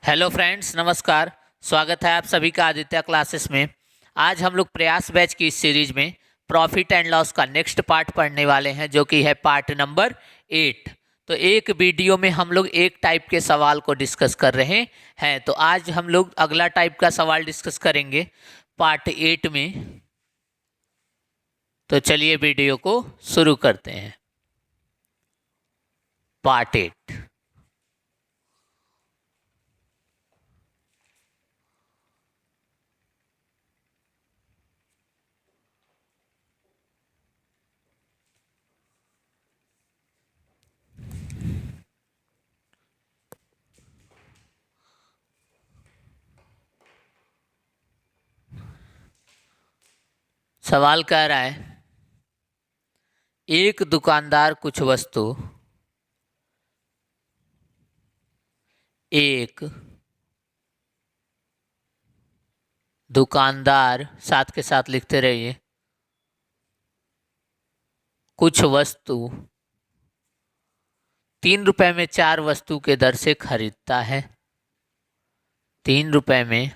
Hello friends, नमस्कार। स्वागत है आप सभी का आदित्य क्लासेस में। आज हम लोग प्रयास बैच की इस सीरीज में प्रॉफिट एंड लॉस का नेक्स्ट पार्ट पढ़ने वाले हैं, जो कि है पार्ट नंबर 8। तो एक वीडियो में हम लोग एक टाइप के सवाल को डिस्कस कर रहे हैं, तो आज हम लोग अगला टाइप का सवाल डिस्कस करेंगे पार्ट 8 में। तो चलिए वीडियो को शुरू करते हैं। पार्ट 8। सवाल कह रहा है, एक दुकानदार कुछ वस्तु एक दुकानदार साथ के साथ लिखते रहिए, कुछ वस्तु 3 रुपए में 4 वस्तु के दर से खरीदता है। 3 रुपए में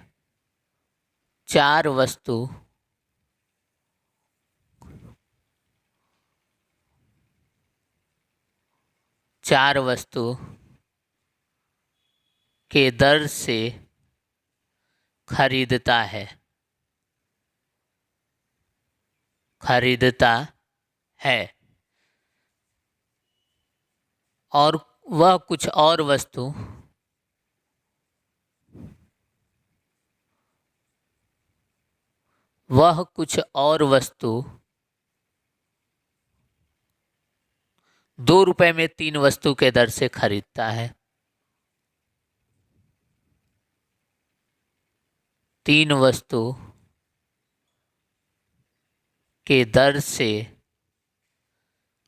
4 वस्तु के दर से खरीदता है और वह कुछ और वस्तु 2 रुपए में 3 वस्तु के दर से खरीदता है। 3 वस्तु के दर से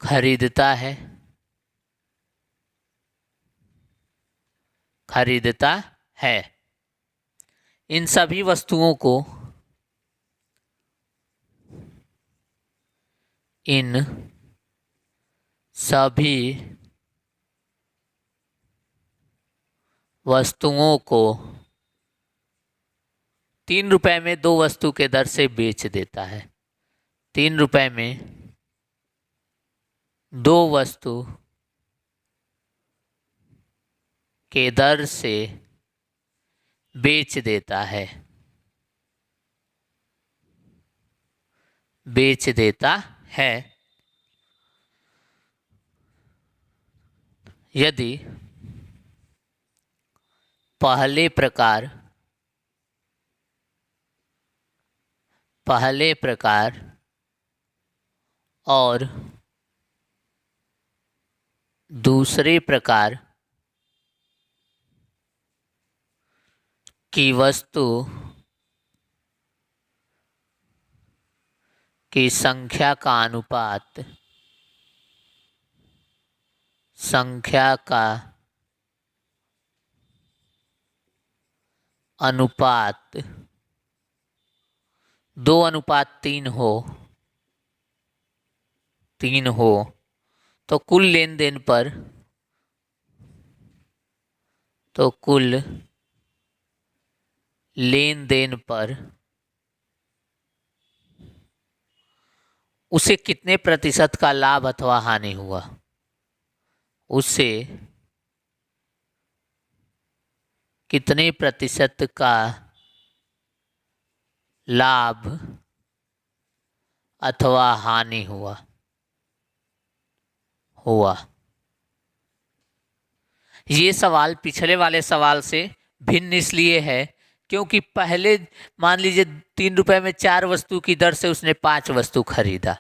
खरीदता है। इन सभी वस्तुओं को 3 रुपए में 2 वस्तु के दर से बेच देता है। 3 रुपए में 2 वस्तु के दर से बेच देता है। यदि पहले प्रकार और दूसरे प्रकार की वस्तु की संख्या का अनुपात 2:3 हो तो कुल लेन देन पर उसे कितने प्रतिशत का लाभ अथवा हानि हुआ। उसे कितने प्रतिशत का लाभ अथवा हानि हुआ। ये सवाल पिछले वाले सवाल से भिन्न इसलिए है क्योंकि पहले मान लीजिए 3 रुपए में 4 वस्तु की दर से उसने 5 वस्तु खरीदा,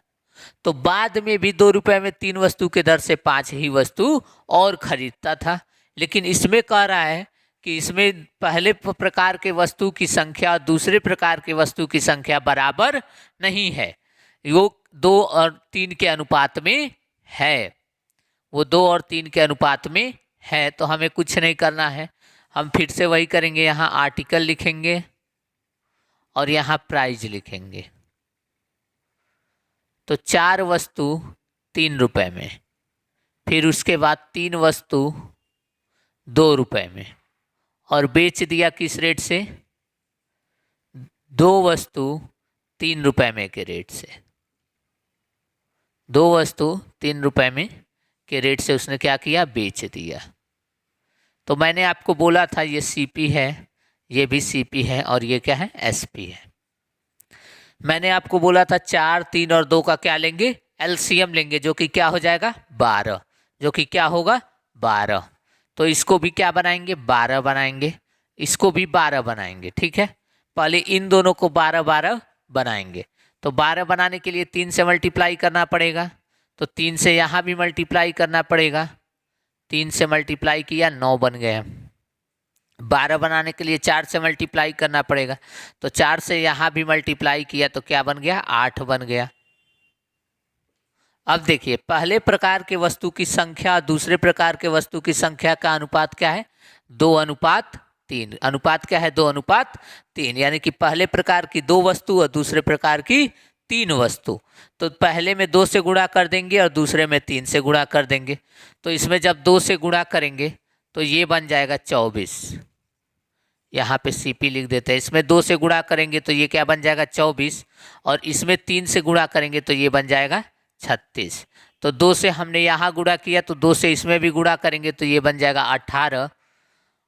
तो बाद में भी 2 रुपए में 3 वस्तु के दर से 5 ही वस्तु और खरीदता था। लेकिन इसमें कह रहा है कि इसमें पहले प्रकार के वस्तु की संख्या और दूसरे प्रकार के वस्तु की संख्या बराबर नहीं है, वो 2 और 3 के अनुपात में है। तो हमें कुछ नहीं करना है, हम फिर से वही करेंगे। यहाँ आर्टिकल लिखेंगे और यहाँ प्राइस लिखेंगे। तो 4 वस्तु 3 रुपए में, फिर उसके बाद 3 वस्तु 2 रुपए में और बेच दिया किस रेट से? 2 वस्तु 3 रुपए में के रेट से। 2 वस्तु 3 रुपए में के रेट से उसने क्या किया? बेच दिया। तो मैंने आपको बोला था ये सीपी है, ये भी सीपी है, और ये क्या है? एसपी है। मैंने आपको बोला था 4, 3 और 2 का क्या लेंगे? एलसीएम लेंगे, जो कि क्या हो जाएगा? 12, जो कि क्या होगा? 12। तो इसको भी क्या बनाएंगे? 12 बनाएंगे, इसको भी 12 बनाएंगे। ठीक है, पहले इन दोनों को 12 12 बनाएंगे। तो 12 बनाने के लिए 3 से मल्टीप्लाई करना पड़ेगा, तो 3 से यहाँ भी मल्टीप्लाई करना पड़ेगा। 3 से मल्टीप्लाई किया, 9 बन गया। 12 बनाने के लिए 4 से मल्टीप्लाई करना पड़ेगा, तो 4 से यहाँ भी मल्टीप्लाई किया तो क्या बन गया? 8 बन गया। अब देखिए, पहले प्रकार के वस्तु की संख्या दूसरे प्रकार के वस्तु की संख्या का अनुपात क्या है? 2:3। अनुपात क्या है? 2:3। यानी कि पहले प्रकार की 2 वस्तु और दूसरे प्रकार की 3 वस्तु, तो पहले में 2 से गुणा कर देंगे और दूसरे में 3 से गुणा कर देंगे। तो इसमें जब 2 से गुणा करेंगे तो ये बन जाएगा 24। यहाँ पे सीपी लिख देते हैं। इसमें 2 से गुणा करेंगे तो ये क्या बन जाएगा? 24। और इसमें 3 से गुणा करेंगे तो ये बन जाएगा 36। तो 2 से हमने यहाँ गुणा किया, तो 2 से इसमें भी गुणा करेंगे तो ये बन जाएगा 18।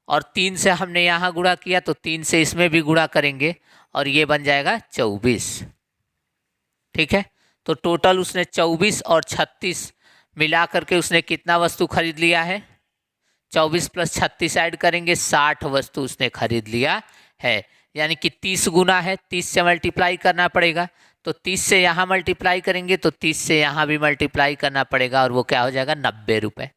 और 3 से हमने यहाँ गुणा किया, तो 3 से इसमें भी गुणा करेंगे और ये बन जाएगा 24। ठीक है, तो टोटल उसने 24 और 36 मिला करके उसने कितना वस्तु खरीद लिया है? 24 + 36 ऐड करेंगे, 60 वस्तु उसने खरीद लिया है। यानी कि 30 गुना है, 30 से मल्टीप्लाई करना पड़ेगा, तो 30 से यहाँ मल्टीप्लाई करेंगे तो 30 से यहाँ भी मल्टीप्लाई करना पड़ेगा, और वो क्या हो जाएगा? 90 रुपये।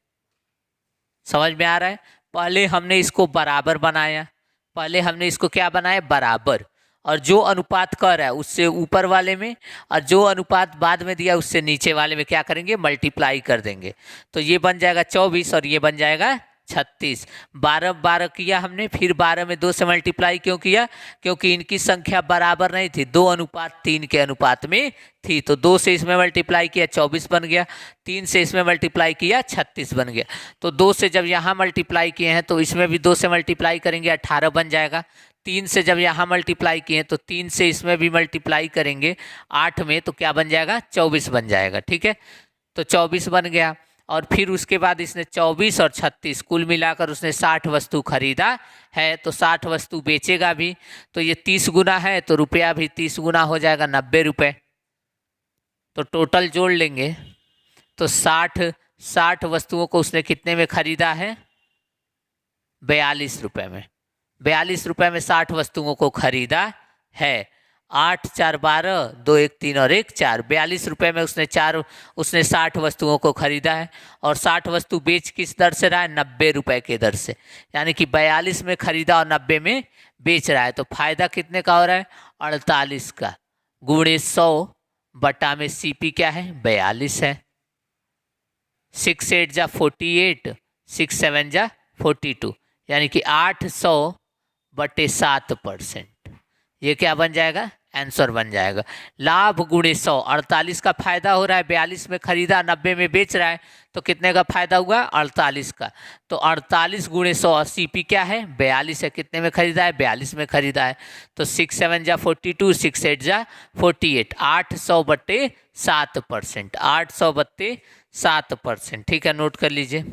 समझ में आ रहा है? पहले हमने इसको बराबर बनाया, पहले हमने इसको क्या बनाया? बराबर। और जो अनुपात कर रहा है उससे ऊपर वाले में, और जो अनुपात बाद में दिया उससे नीचे वाले में क्या करेंगे? मल्टीप्लाई कर देंगे। तो ये बन जाएगा 24 और ये बन जाएगा 36। 12 12 किया हमने, फिर 12 में 2 से मल्टीप्लाई क्यों किया? क्योंकि इनकी संख्या बराबर नहीं थी, 2:3 के अनुपात में थी। तो 2 से इसमें मल्टीप्लाई किया, 24 बन गया। 3 से इसमें मल्टीप्लाई किया, 36 बन गया। तो 2 से जब यहाँ मल्टीप्लाई किए हैं तो इसमें भी 2 से मल्टीप्लाई करेंगे, 18 बन जाएगा। 3 से जब यहाँ मल्टीप्लाई किए हैं तो 3 से इसमें भी मल्टीप्लाई करेंगे 8 में, तो क्या बन जाएगा? 24 बन जाएगा। ठीक है, तो 24 बन गया। और फिर उसके बाद इसने 24 और 36 कुल मिलाकर उसने 60 वस्तु खरीदा है, तो 60 वस्तु बेचेगा भी, तो ये 30 गुना है, तो रुपया भी 30 गुना हो जाएगा, 90 रुपये। तो टोटल जोड़ लेंगे तो 60 वस्तुओं को उसने कितने में खरीदा है? 42 रुपये में। 42 रुपये में 60 वस्तुओं को खरीदा है। 8 4 12, 2 1 3 और 1 4, 42 रुपये में उसने 60 वस्तुओं को खरीदा है। और 60 वस्तु बेच किस दर से रहा है? 90 रुपये के दर से। यानी कि 42 में खरीदा और 90 में बेच रहा है, तो फायदा कितने का हो रहा है? 48 का, गुणे 100 बटा में सीपी क्या है? 42 है। 6 8 जा 48, 6 7 जा 42, यानी कि 800/7%। ये क्या बन जाएगा? आंसर बन जाएगा। लाभ गुणे 100, 48 का फायदा हो रहा है, 42 में खरीदा 90 में बेच रहा है, तो कितने का फायदा हुआ? 48 का। तो 48 गुणे 100, सीपी क्या है? 42 है। कितने में खरीदा है? 42 में खरीदा है। तो 6 7 जा 42, 6 8 जा 48, 800/7%, 800/7%। ठीक है, नोट कर लीजिए।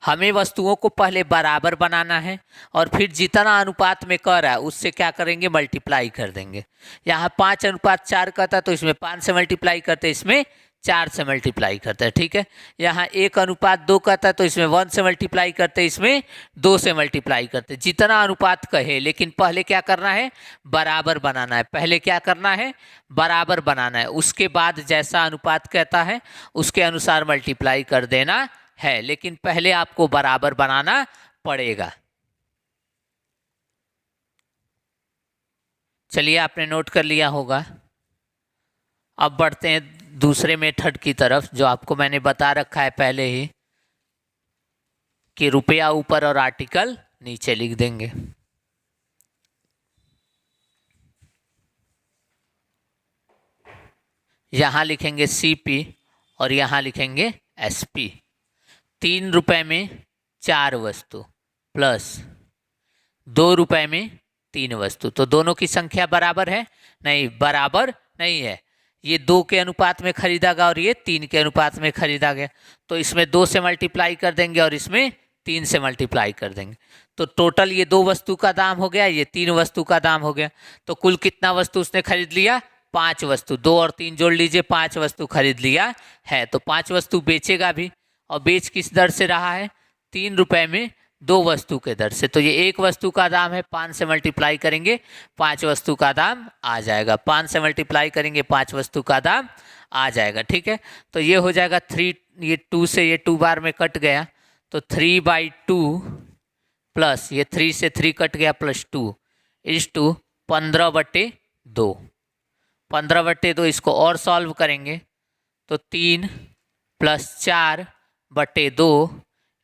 हमें वस्तुओं को पहले बराबर बनाना है और फिर जितना अनुपात में कर रहा है उससे क्या करेंगे? मल्टीप्लाई कर देंगे। यहाँ 5:4 कहता है तो इसमें 5 से मल्टीप्लाई करते, इसमें 4 से मल्टीप्लाई करते हैं। ठीक है, यहाँ 1:2 कहता है तो इसमें 1 से मल्टीप्लाई करते, इसमें 2 से मल्टीप्लाई करते। जितना अनुपात कहे, लेकिन पहले क्या करना है? बराबर बनाना है। पहले क्या करना है? बराबर बनाना है। उसके बाद जैसा अनुपात कहता है उसके अनुसार मल्टीप्लाई कर देना है, लेकिन पहले आपको बराबर बनाना पड़ेगा। चलिए, आपने नोट कर लिया होगा। अब बढ़ते हैं दूसरे मेथड की तरफ, जो आपको मैंने बता रखा है पहले ही कि रुपया ऊपर और आर्टिकल नीचे लिख देंगे। यहां लिखेंगे सीपी और यहां लिखेंगे एसपी। 3 रुपये में 4 वस्तु प्लस 2 रुपए में 3 वस्तु, तो दोनों की संख्या बराबर है? नहीं, बराबर नहीं है। ये 2 के अनुपात में खरीदा गया और ये 3 के अनुपात में खरीदा गया, तो इसमें 2 से मल्टीप्लाई कर देंगे और इसमें 3 से मल्टीप्लाई कर देंगे, तो टोटल ये 2 वस्तु का दाम हो गया, ये 3 वस्तु का दाम हो गया। तो कुल कितना वस्तु उसने खरीद लिया? 5 वस्तु। 2 और 3 जोड़ लीजिए, 5 वस्तु खरीद लिया है। तो 5 वस्तु बेचेगा भी, और बेच किस दर से रहा है? 3 रुपए में 2 वस्तु के दर से। तो ये 1 वस्तु का दाम है, 5 से मल्टीप्लाई करेंगे 5 वस्तु का दाम आ जाएगा। 5 से मल्टीप्लाई करेंगे 5 वस्तु का दाम आ जाएगा। ठीक है, तो ये हो जाएगा 3, ये 2 से ये 2 बार में कट गया, तो 3/2 प्लस ये 3 से 3 कट गया प्लस 2 इज टू 15/2। 15/2 इसको और सॉल्व करेंगे तो 3 प्लस 4/2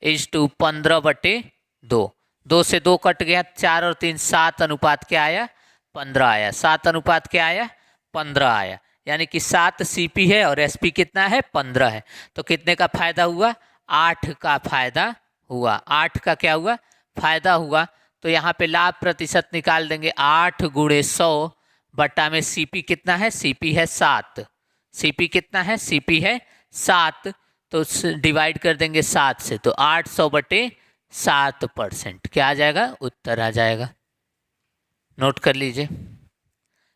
इज टू 15/2। 2 से 2 कट गया, 4 और 3 7 अनुपात क्या आया? 15 आया। 7 अनुपात क्या आया? 15 आया, यानी कि 7 सीपी है और एसपी कितना है? 15 है। तो कितने का फायदा हुआ? 8 का फायदा हुआ। 8 का क्या हुआ? फायदा हुआ। तो यहाँ पे लाभ प्रतिशत निकाल देंगे, 8 गुणे 100 बट्टा में सीपी कितना है? सीपी है 7। सीपी कितना है? सीपी है 7, तो डिवाइड कर देंगे 7 से, तो 800/7%। क्या आ जाएगा? उत्तर आ जाएगा। नोट कर लीजिए।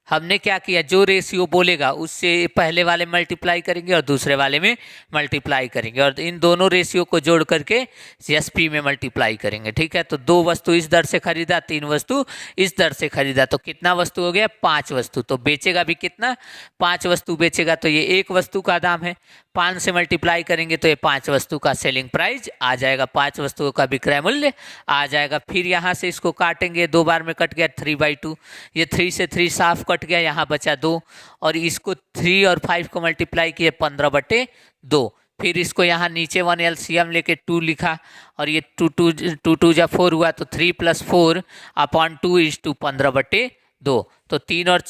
हमने क्या किया, जो रेशियो बोलेगा उससे पहले वाले मल्टीप्लाई करेंगे और दूसरे वाले में मल्टीप्लाई करेंगे, और इन दोनों रेशियो को जोड़ करके एसपी में मल्टीप्लाई करेंगे। ठीक है, तो 2 वस्तु इस दर से खरीदा, 3 वस्तु इस दर से खरीदा, तो कितना वस्तु हो गया? 5 वस्तु। तो बेचेगा भी कितना? 5 वस्तु बेचेगा, तो ये 1 वस्तु का दाम है, 5 से मल्टीप्लाई करेंगे तो ये 5 वस्तु का सेलिंग प्राइस आ जाएगा, 5 वस्तुओं का विक्रय मूल्य आ जाएगा। फिर यहाँ से इसको काटेंगे, 2 बार में कट गया 3/2, ये 3 से 3 साफ कट गया, यहाँ बचा 2, और इसको 3 और 5 को मल्टीप्लाई किए 15/2। फिर इसको यहाँ नीचे 1 एलसीएम लेके 2 लिखा, और ये 2 जा 4 हुआ, तो 3 + 4/2 इज टू 15/2। तो 3 और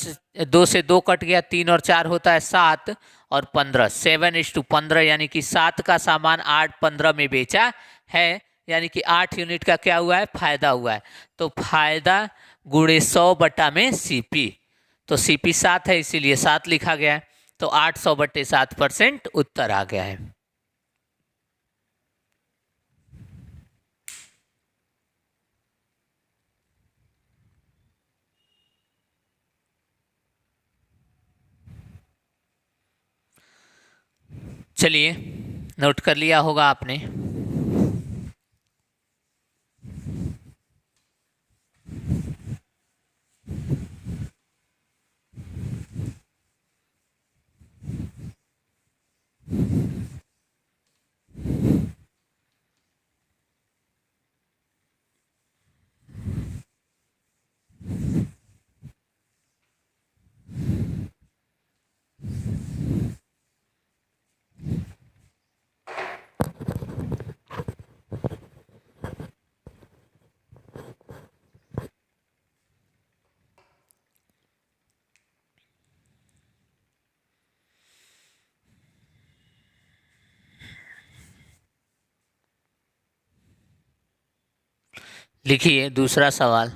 2 से 2 कट गया, 3 और 4 होता है 7 और 15, 7:15, यानी कि 7 का सामान 8/15 में बेचा है, यानी कि 8 यूनिट का क्या हुआ है? फायदा हुआ है। तो फायदा गुणे 100 बटा में सीपी, तो सीपी 7 है इसीलिए 7 लिखा गया है, तो 800/7% उत्तर आ गया है। चलिए, नोट कर लिया होगा आपने। लिखिए दूसरा सवाल।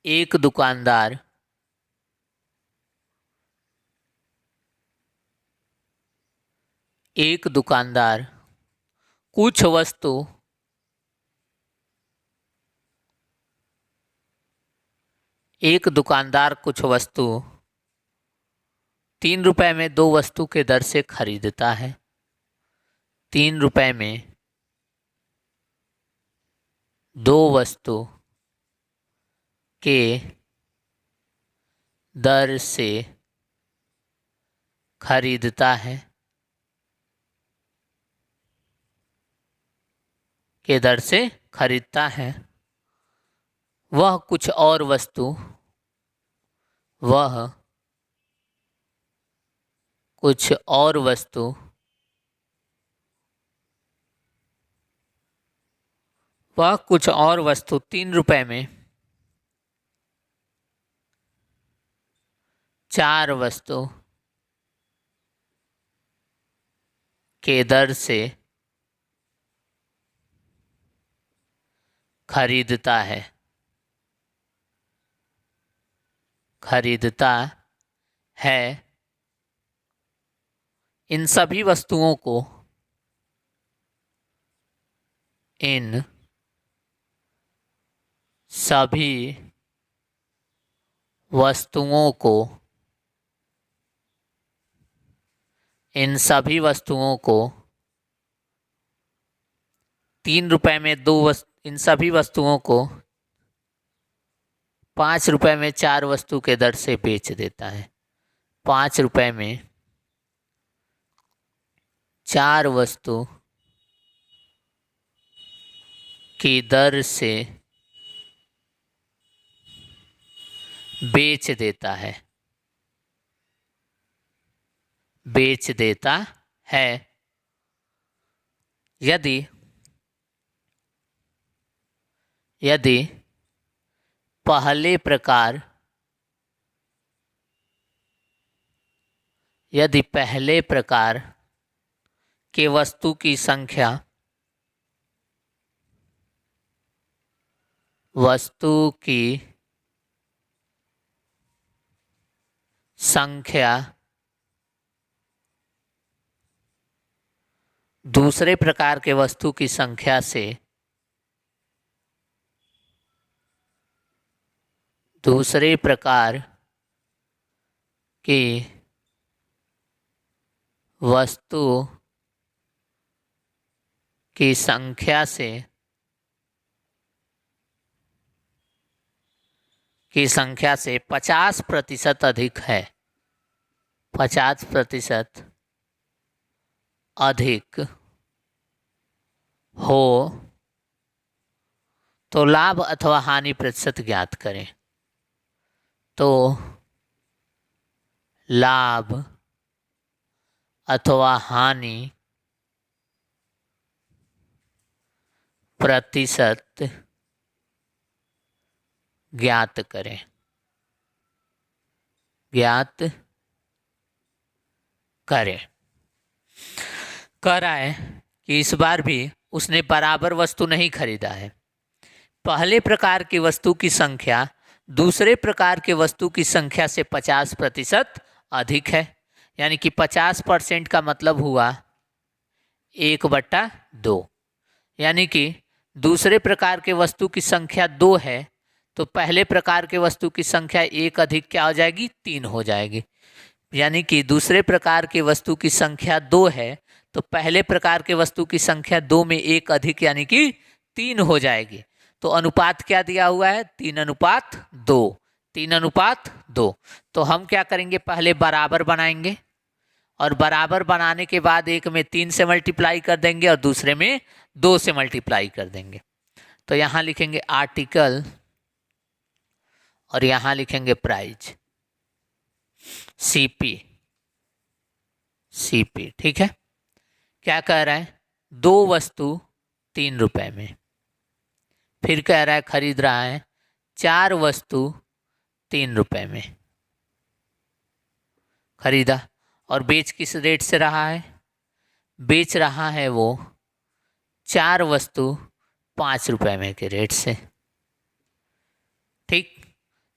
एक दुकानदार कुछ वस्तु कुछ वस्तु 3 रुपए में 2 वस्तु के दर से खरीदता है। 3 रुपए में 2 वस्तु के दर से खरीदता है, के दर से खरीदता है। वह कुछ और वस्तु वह कुछ और वस्तु 3 रुपए में 4 वस्तु के दर से खरीदता है, खरीदता है। इन सभी वस्तुओं को, इन सभी वस्तुओं को, इन सभी वस्तुओं को 3 रुपए में इन सभी वस्तुओं को 5 रुपए में 4 वस्तु के दर से बेच देता है। 5 रुपए में 4 वस्तु की दर से बेच देता है, बेच देता है। यदि यदि पहले प्रकार यदि पहले प्रकार के वस्तु की संख्या दूसरे प्रकार के वस्तु की संख्या से दूसरे प्रकार की वस्तु की संख्या से 50% अधिक है, 50% अधिक हो तो लाभ अथवा हानि प्रतिशत ज्ञात करें। तो लाभ अथवा हानि प्रतिशत ज्ञात करें, ज्ञात करें। कह रहा है कि इस बार भी उसने बराबर वस्तु नहीं खरीदा है। पहले प्रकार की वस्तु की संख्या दूसरे प्रकार के वस्तु की संख्या से 50% अधिक है, यानी कि 50% का मतलब हुआ 1/2, यानी कि दूसरे प्रकार के वस्तु की संख्या 2 है तो पहले प्रकार के वस्तु की संख्या 1 अधिक क्या हो जाएगी, 3 हो जाएगी। यानी कि दूसरे प्रकार की वस्तु की संख्या 2 है तो पहले प्रकार के वस्तु की संख्या 2 में 1 अधिक यानी कि 3 हो जाएगी। तो अनुपात क्या दिया हुआ है, 3:2, 3:2। तो हम क्या करेंगे, पहले बराबर बनाएंगे और बराबर बनाने के बाद एक में 3 से मल्टीप्लाई कर देंगे और दूसरे में 2 से मल्टीप्लाई कर देंगे। तो यहाँ लिखेंगे आर्टिकल और यहाँ लिखेंगे प्राइज, सीपी, ठीक है। क्या कह रहा है, 2 वस्तु 3 रुपए में। फिर कह रहा है खरीद रहा है 4 वस्तु 3 रुपए में खरीदा। और बेच किस रेट से रहा है, बेच रहा है वो 4 वस्तु 5 रुपए में के रेट से। ठीक,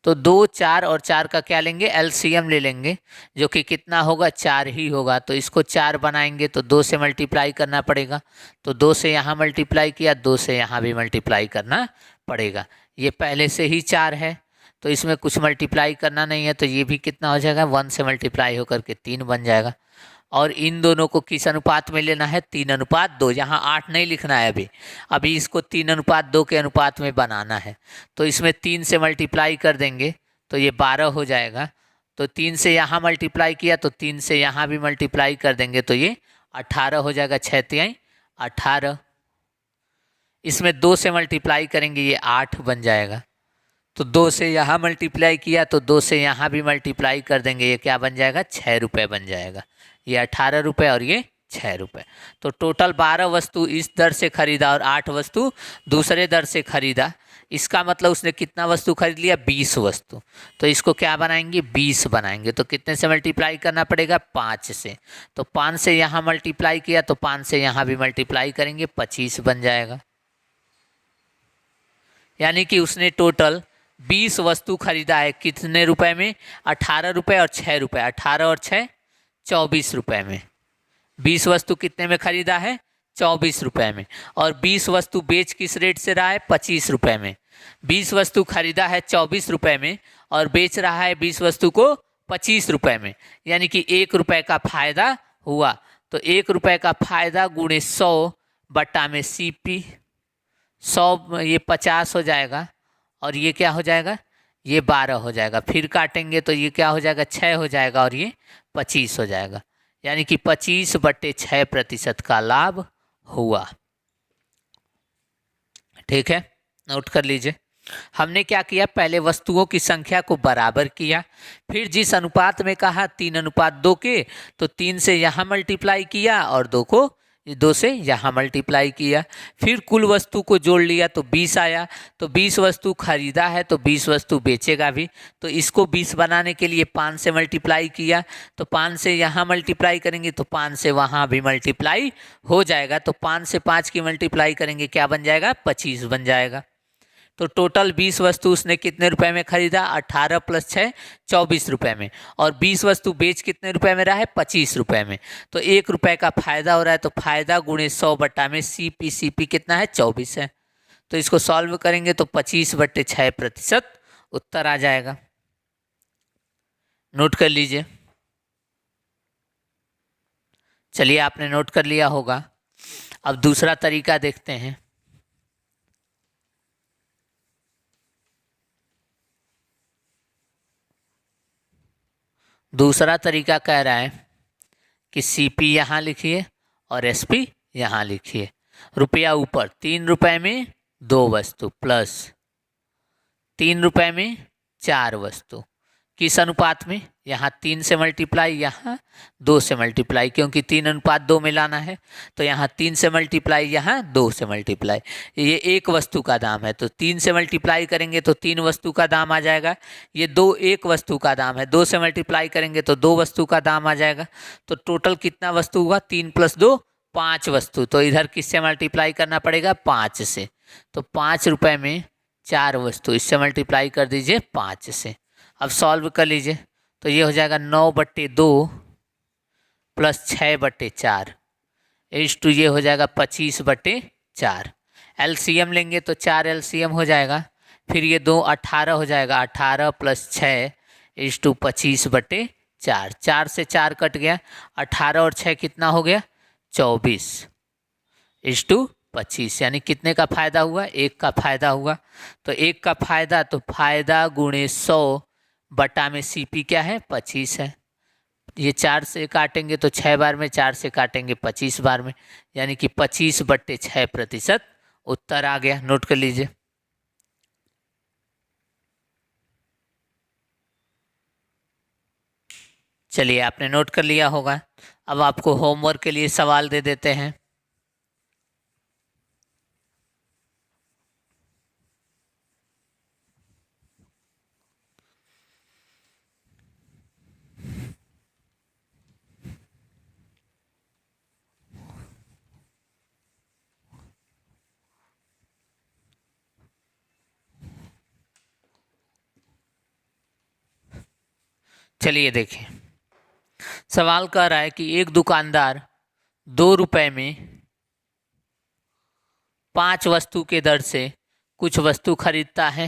तो 2, 4 और 4 का क्या लेंगे, एलसीएम ले लेंगे, जो कि कितना होगा, 4 ही होगा। तो इसको 4 बनाएंगे तो 2 से मल्टीप्लाई करना पड़ेगा। तो 2 से यहाँ मल्टीप्लाई किया, 2 से यहाँ भी मल्टीप्लाई करना पड़ेगा। ये पहले से ही 4 है तो इसमें कुछ मल्टीप्लाई करना नहीं है, तो ये भी कितना हो जाएगा, 1 से मल्टीप्लाई होकर के 3 बन जाएगा। और इन दोनों को किस अनुपात में लेना है, 3:2। यहाँ 8 नहीं लिखना है अभी इसको 3:2 के अनुपात में बनाना है। तो इसमें 3 से मल्टीप्लाई कर देंगे तो ये 12 हो जाएगा। तो 3 से यहाँ मल्टीप्लाई किया तो 3 से यहाँ भी मल्टीप्लाई कर देंगे तो ये 18 हो जाएगा, 6×3 18। इसमें 2 से मल्टीप्लाई करेंगे, ये 8 बन जाएगा। तो 2 से यहाँ मल्टीप्लाई किया तो 2 से यहाँ भी मल्टीप्लाई कर देंगे, ये क्या बन जाएगा, 6 रुपये बन जाएगा। ये 18 रुपये और ये 6 रुपये। तो टोटल 12 वस्तु इस दर से खरीदा और 8 वस्तु दूसरे दर से खरीदा। इसका मतलब उसने कितना वस्तु खरीद लिया, 20 वस्तु। तो इसको क्या बनाएंगे, 20 बनाएंगे। तो कितने से मल्टीप्लाई करना पड़ेगा, 5 से। तो 5 से यहाँ मल्टीप्लाई किया तो 5 से यहाँ भी मल्टीप्लाई करेंगे, 25 बन जाएगा। यानी कि उसने टोटल 20 वस्तु खरीदा है। कितने रुपए में? 18 रुपये और 6 रुपये। 18 और 6 24 रुपये में। 20 वस्तु कितने में खरीदा है? 24 रुपये में। और 20 वस्तु बेच किस रेट से रहा है? 25 रुपये में। 20 वस्तु खरीदा है 24 रुपये में और बेच रहा है 20 वस्तु को 25 रुपये में, यानी कि 1 रुपये का फायदा हुआ। तो 1 रुपये का फायदा गुणे 100 बट्टा में CP। 100 ये 50 हो जाएगा और ये क्या हो जाएगा? ये 12 हो जाएगा। फिर काटेंगे तो ये क्या हो जाएगा? 6 हो जाएगा और ये 25 हो जाएगा, यानी कि 25/6% का लाभ हुआ। ठीक है, नोट कर लीजिए। हमने क्या किया? पहले वस्तुओं की संख्या को बराबर किया, फिर जिस अनुपात में कहा 3:2 के, तो 3 से यहाँ मल्टीप्लाई किया और 2 को 2 से यहाँ मल्टीप्लाई किया। फिर कुल वस्तु को जोड़ लिया तो 20 आया। तो 20 वस्तु खरीदा है तो 20 वस्तु बेचेगा भी, तो इसको 20 बनाने के लिए 5 से मल्टीप्लाई किया। तो 5 से यहाँ मल्टीप्लाई करेंगे तो 5 से वहाँ भी मल्टीप्लाई हो जाएगा। तो 5 से 5 की मल्टीप्लाई करेंगे, क्या बन जाएगा? 25 बन जाएगा। तो टोटल 20 वस्तु उसने कितने रुपए में खरीदा? 18 + 6 24 रुपए में। और 20 वस्तु बेच कितने रुपए में रहा है? 25 रुपए में। तो 1 रुपये का फायदा हो रहा है, तो फायदा गुणे 100 बट्टा में CP कितना है? 24 है। तो इसको सॉल्व करेंगे तो 25/6% उत्तर आ जाएगा। नोट कर लीजिए। चलिए, आपने नोट कर लिया होगा। अब दूसरा तरीका देखते हैं। दूसरा तरीका कह रहा है कि CP यहाँ लिखिए और SP यहाँ लिखिए। रुपया ऊपर 3 रुपये में 2 वस्तु प्लस 3 रुपये में 4 वस्तु। किस अनुपात में? यहाँ 3 से मल्टीप्लाई, यहाँ 2 से मल्टीप्लाई, क्योंकि 3:2 में लाना है। तो यहाँ 3 से मल्टीप्लाई, यहाँ 2 से मल्टीप्लाई। ये एक वस्तु का दाम है तो 3 से मल्टीप्लाई करेंगे तो 3 वस्तु का दाम आ जाएगा। ये 2 एक वस्तु का दाम है, 2 से मल्टीप्लाई करेंगे तो 2 वस्तु का दाम आ जाएगा। तो टोटल कितना वस्तु हुआ? 3 + 2 5 वस्तु। तो इधर किससे मल्टीप्लाई करना पड़ेगा? 5 से। तो 5 रुपये में 4 वस्तु, इससे मल्टीप्लाई कर दीजिए 5 से। अब सॉल्व कर लीजिए तो ये हो जाएगा 9/2 + 6/4 = ये हो जाएगा 25/4। LCM लेंगे तो 4 LCM हो जाएगा। फिर ये 2 18 हो जाएगा। 18 + 6 = 25/4। 4 से 4 कट गया। 18 और 6 कितना हो गया? 24 = 25, यानी कितने का फायदा हुआ? 1 का फायदा हुआ। तो 1 का फायदा, तो फायदा गुणे 100 बटा में CP क्या है? 25 है। ये 4 से काटेंगे तो 6 बार में, 4 से काटेंगे 25 बार में, यानी कि 25/6% उत्तर आ गया। नोट कर लीजिए। चलिए, आपने नोट कर लिया होगा। अब आपको होमवर्क के लिए सवाल दे देते हैं। चलिए देखें, सवाल कह रहा है कि एक दुकानदार 2 रुपये में 5 वस्तु के दर से कुछ वस्तु खरीदता है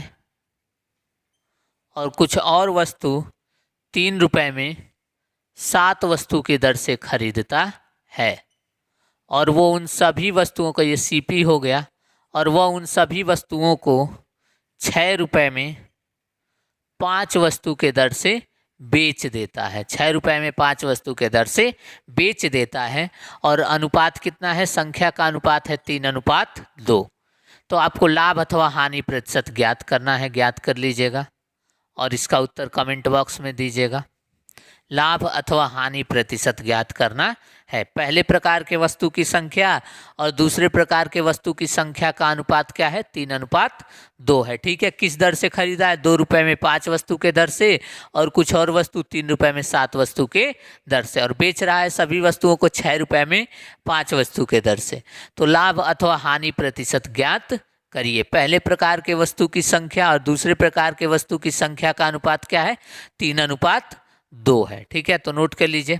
और कुछ और वस्तु 3 रुपये में 7 वस्तु के दर से खरीदता है। और वो उन सभी वस्तुओं का, ये CP हो गया, और वह उन सभी वस्तुओं को 6 रुपये में 5 वस्तु के दर से बेच देता है। 6 रुपये में 5 वस्तु के दर से बेच देता है। और अनुपात कितना है? संख्या का अनुपात है 3:2। तो आपको लाभ अथवा हानि प्रतिशत ज्ञात करना है, ज्ञात कर लीजिएगा और इसका उत्तर कमेंट बॉक्स में दीजिएगा। लाभ अथवा हानि प्रतिशत ज्ञात करना है। पहले प्रकार के वस्तु की संख्या और दूसरे प्रकार के वस्तु की संख्या का अनुपात क्या है? 3:2 है। ठीक है, किस दर से खरीदा है? 2 रुपये में 5 वस्तु के दर से, और कुछ और वस्तु 3 रुपये में 7 वस्तु के दर से, और बेच रहा है सभी वस्तुओं को 6 रुपये में 5 वस्तु के दर से। तो लाभ अथवा हानि प्रतिशत ज्ञात करिए। पहले प्रकार के वस्तु की संख्या और दूसरे प्रकार के वस्तु की संख्या का अनुपात क्या है? 3:2 है। ठीक है, तो नोट कर लीजिए।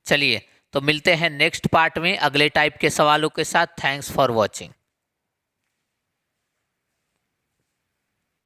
चलिए, तो मिलते हैं नेक्स्ट पार्ट में अगले टाइप के सवालों के साथ। Thanks for watching.